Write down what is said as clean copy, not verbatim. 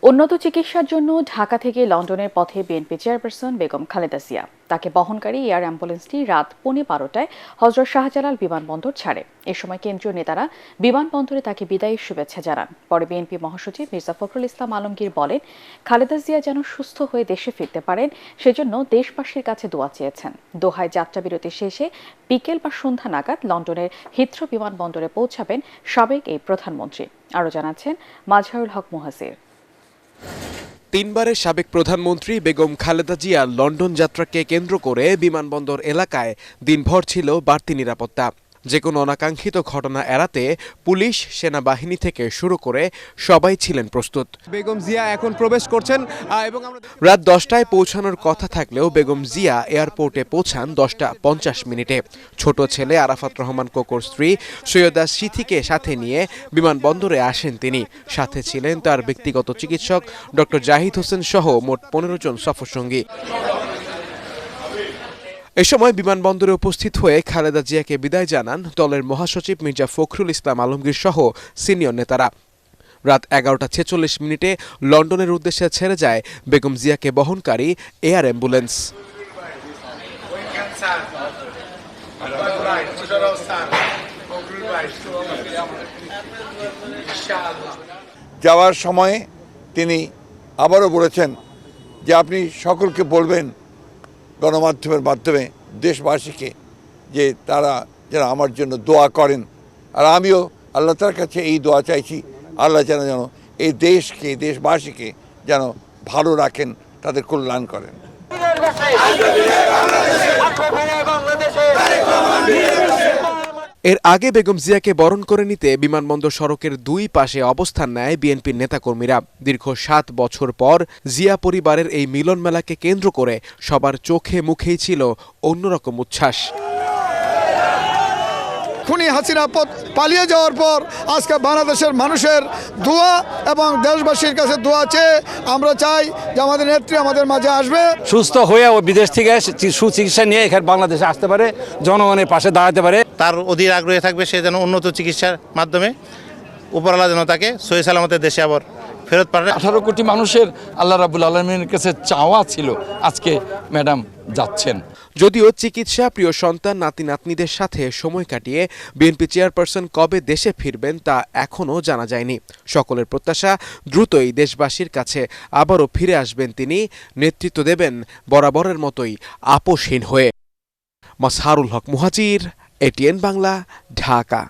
উন্নত চিকিৎসার জন্য ঢাকা থেকে লন্ডনের পথে বিএনপি চেয়ারপারসন বেগম খালেদা জিয়া। তাকে বহনকারী এয়ার অ্যাম্বুলেন্সটি রাত 12:15টায় হযরত শাহজালাল বিমানবন্দর ছাড়ে। এ সময় কেন্দ্রীয় নেতারা বিমানবন্দরে তাকে বিদায়ী শুভেচ্ছা জানান। পরে বিএনপি মহাসচিব মির্জা ফখরুল ইসলাম আলমগীর বলেন, খালেদা জিয়া যেন সুস্থ হয়ে দেশে ফিরতে পারেন সেজন্য দেশবাসীর কাছে দোয়া চেয়েছেন। দোহায় যাত্রাবিরতি শেষে বিকেল বা সন্ধ্যা নাগাদ লন্ডনের হিথ্রো বিমানবন্দরে পৌঁছাবেন সাবেক এই প্রধানমন্ত্রী। আরও জানাচ্ছেন মাজহারুল হক মুহাসির। তিনবারের সাবেক প্রধানমন্ত্রী বেগম খালেদা জিয়া লন্ডন যাত্রাকে কেন্দ্র করে বিমানবন্দর এলাকায় দিনভর ছিল বাড়তি নিরাপত্তা। যে কোনো অনাকাঙ্ক্ষিত ঘটনা এড়াতে পুলিশ, সেনাবাহিনী থেকে শুরু করে সবাই ছিলেন প্রস্তুত। বেগম জিয়া এখন প্রবেশ করছেন এবং রাত 10টায় পৌঁছানোর কথা থাকলেও বেগম জিয়া এয়ারপোর্টে পৌঁছান 10:50 ছোট ছেলে আরাফাত রহমান কোকোর স্ত্রী সৈয়দা সিথিকে সাথে নিয়ে বিমানবন্দরে আসেন তিনি। সাথে ছিলেন তার ব্যক্তিগত চিকিৎসক ডক্টর জাহিদ হোসেন সহ মোট 15 জন সফরসঙ্গী। এ সময় বিমানবন্দরে উপস্থিত হয়ে খালেদা জিয়াকে বিদায় জানান দলের মহাসচিব মির্জা ফখরুল ইসলাম আলমগীর সহ সিনিয়র নেতারা। রাত 11:46 লন্ডনের উদ্দেশ্যে ছেড়ে যায় বেগম জিয়াকে বহনকারী এয়ার অ্যাম্বুলেন্স। যাওয়ার সময় তিনি আবারও বলেছেন যে আপনি সকলকে বলবেন গণমাধ্যমের মাধ্যমে দেশবাসীকে যে তারা যেন আমার জন্য দোয়া করেন। আর আমিও আল্লাহ তাআলার কাছে এই দোয়া চাইছি, আল্লাহ যেন এই দেশকে, দেশবাসীকে যেন ভালো রাখেন, তাদের কল্যাণ করেন। এর আগে বেগম জিয়াকে বরণ করে নিতে বিমানবন্দর সড়কের দুই পাশে অবস্থান নেয় বিএনপির নেতাকর্মীরা। দীর্ঘ 7 বছর পর জিয়া পরিবারের এই মিলন মেলাকে কেন্দ্র করে সবার চোখে মুখেই ছিল অন্যরকম উচ্ছ্বাস। খুনি হাসিনা পালিয়ে যাওয়ার পর আজকে বাংলাদেশের মানুষের দোয়া এবং দেশবাসীর কাছে দোয়া চেয়ে আমরা চাই যে আমাদের নেত্রী আমাদের মাঝে আসবে, সুস্থ হয়ে ও বিদেশ থেকে সুচিকিৎসা নিয়ে এখানে বাংলাদেশে আসতে পারে, জনগণের পাশে দাঁড়াতে পারে। তার অধীর আগ্রহে থাকবে সে যেন উন্নত চিকিৎসার মাধ্যমে উপরওয়ালা যেন তাকে সহি সালামতে দেশে আবার ফেরত পারে। 18 কোটি মানুষের আল্লাহ রাব্বুল আলামিনের কাছে চাওয়া ছিল, আজকে ম্যাডাম যাচ্ছেন। যদিও চিকিৎসা, প্রিয় সন্তান, নাতি নাতনিদের সাথে সময় কাটিয়ে বিএনপি চেয়ারপারসন কবে দেশে ফিরবেন তা এখনও জানা যায়নি। সকলের প্রত্যাশা দ্রুতই দেশবাসীর কাছে আবারও ফিরে আসবেন তিনি, নেতৃত্ব দেবেন বরাবরের মতোই আপোষহীন হয়ে। মাজহারুল হক মুহাজির, এটিএন বাংলা, ঢাকা।